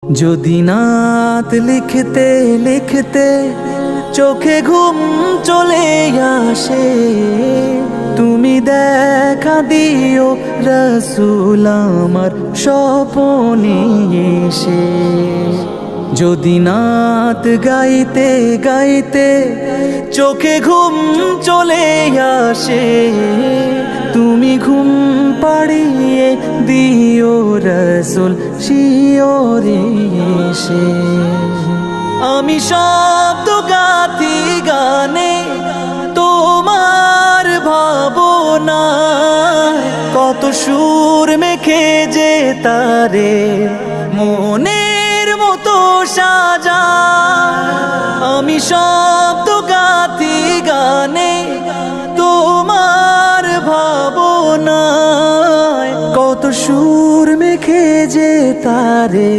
যদি নাত লিখতে লিখতে চোখে ঘুম চলে আসে, তুমি দেখা দিও রসুল আমার স্বপনে এসে। যদি নাত গাইতে গাইতে চোখে ঘুম চলে আসে, তুমি ঘুম পাড়িয়ে দিও রসুল শিওরে এসে। আমি শব্দ গাথি গানে তোমার ভাবনা, কত সুর মেখে যে তারে মনের মতো সাজা। আমি শব্দ গাথি গানে তোমার ভাবনায়, কত সুর মেখে যে তারে